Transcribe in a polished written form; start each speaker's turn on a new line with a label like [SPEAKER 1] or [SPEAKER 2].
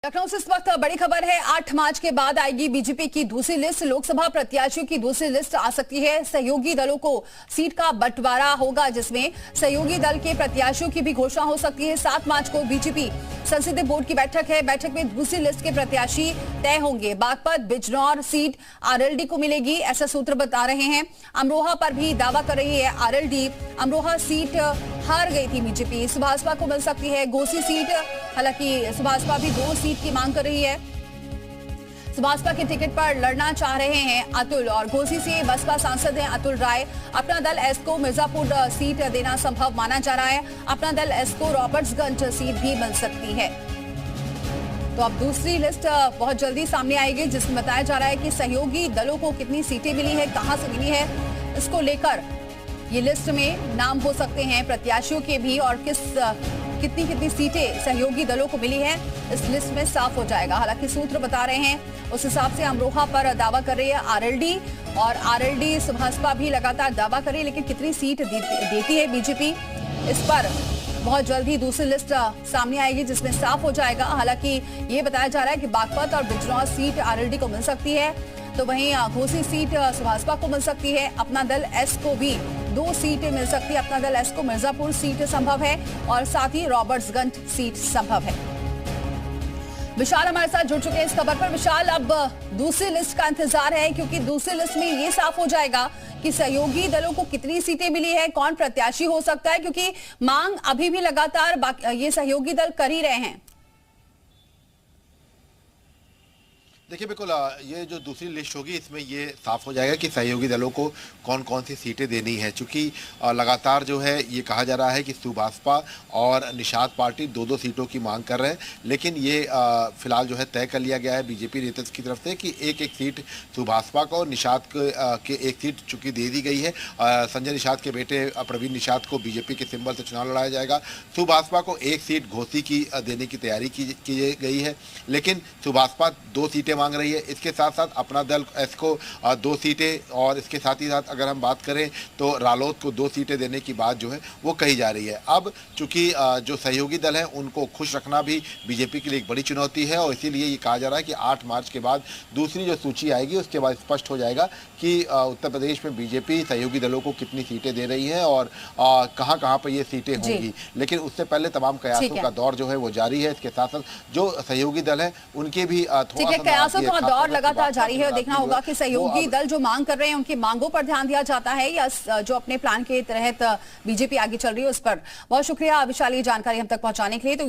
[SPEAKER 1] लखनऊ से इस वक्त बड़ी खबर है। 8 मार्च के बाद आएगी बीजेपी की दूसरी लिस्ट। लोकसभा प्रत्याशियों की दूसरी लिस्ट आ सकती है। सहयोगी दलों को सीट का बंटवारा होगा, जिसमें सहयोगी दल के प्रत्याशियों की भी घोषणा हो सकती है। 7 मार्च को बीजेपी संसदीय बोर्ड की बैठक है। बैठक में दूसरी लिस्ट के प्रत्याशी तय होंगे। बागपत बिजनौर सीट आरएलडी को मिलेगी, ऐसा सूत्र बता रहे हैं। अमरोहा पर भी दावा कर रही है आरएलडी। अमरोहा सीट हार गई थी बीजेपी, सुभाषपा को मिल सकती है घोसी सीट। हालांकि सुभाषपा भी 2 सीट की मांग कर रही है। सुभाषपा के टिकट पर लड़ना चाह रहे हैं अतुल, और घोसी से बसपा सांसद हैं अतुल राय। अपना दल एस को मिर्जापुर सीट देना संभव माना जा रहा है। अपना दल एस को रॉबर्ट्सगंज सीट भी मिल सकती है। तो अब दूसरी लिस्ट बहुत जल्दी सामने आएगी, जिसमें बताया जा रहा है कि सहयोगी दलों को कितनी सीटें मिली है, कहां से मिली है, इसको लेकर ये लिस्ट में नाम हो सकते हैं प्रत्याशियों के भी, और कितनी सीटें सहयोगी दलों को मिली है इस लिस्ट में साफ हो जाएगा। हालांकि सूत्र बता रहे हैं उस हिसाब से अमरोहा पर दावा कर रही है आरएलडी, और आरएलडी सुभाषपा भी लगातार दावा कर रही है। लेकिन कितनी सीट देती है बीजेपी, इस पर बहुत जल्दी दूसरी लिस्ट सामने आएगी, जिसमें साफ हो जाएगा। हालांकि ये बताया जा रहा है कि बागपत और बिजनौर सीट आरएलडी को मिल सकती है, तो वहीं घोसी सीट सुभाषपा को मिल सकती है। अपना दल एस को भी 2 सीटें मिल सकती है। अपना दल एस को मिर्जापुर सीट संभव है, और साथ ही रॉबर्ट्सगंज सीट संभव है। विशाल हमारे साथ जुड़ चुके हैं इस खबर पर। विशाल, अब दूसरी लिस्ट का इंतजार है, क्योंकि दूसरी लिस्ट में ये साफ हो जाएगा कि सहयोगी दलों को कितनी सीटें मिली है, कौन प्रत्याशी हो सकता है, क्योंकि मांग अभी भी लगातार ये सहयोगी दल कर ही रहे हैं।
[SPEAKER 2] देखिए, बिल्कुल ये जो दूसरी लिस्ट होगी इसमें ये साफ हो जाएगा कि सहयोगी दलों को कौन कौन सी सीटें देनी है। चूंकि लगातार जो है ये कहा जा रहा है कि सुभाषपा और निषाद पार्टी 2-2 सीटों की मांग कर रहे हैं, लेकिन ये फिलहाल जो है तय कर लिया गया है बीजेपी नेतृत्व की तरफ से कि एक सीट सुभाषपा को और निषाद के 1 सीट चूंकि दे दी गई है। संजय निषाद के बेटे प्रवीण निषाद को बीजेपी के सिंबल से चुनाव लड़ाया जाएगा। सुभाषपा को 1 सीट घोसी की देने की तैयारी की गई है, लेकिन सुभाषपा 2 सीटें मांग रही है। इसके साथ साथ अपना दल एस को 2 सीटें, और इसके साथ ही साथ अगर हम बात करें तो रालोद को 2 सीटें देने की बात जो है वो कही जा रही है। अब चूंकि जो सहयोगी दल हैं उनको खुश रखना भी बीजेपी के लिए एक बड़ी चुनौती है, और इसीलिए ये कहा जा रहा है कि 8 मार्च के बाद दूसरी जो सूची आएगी उसके बाद स्पष्ट हो जाएगा कि उत्तर प्रदेश में बीजेपी सहयोगी दलों को कितनी सीटें दे रही है और कहां पर ये सीटें होंगी। लेकिन उससे पहले तमाम कयासों का दौर जो है वो जारी है। इसके साथ साथ जो सहयोगी दल है उनके भी थोड़ा
[SPEAKER 1] का दौर लगातार जारी है। देखना होगा कि सहयोगी दल जो मांग कर रहे हैं उनकी मांगों पर ध्यान दिया जाता है, या जो अपने प्लान के तहत बीजेपी आगे चल रही है उस पर। बहुत शुक्रिया विशाल, ये जानकारी हम तक पहुंचाने के लिए। तो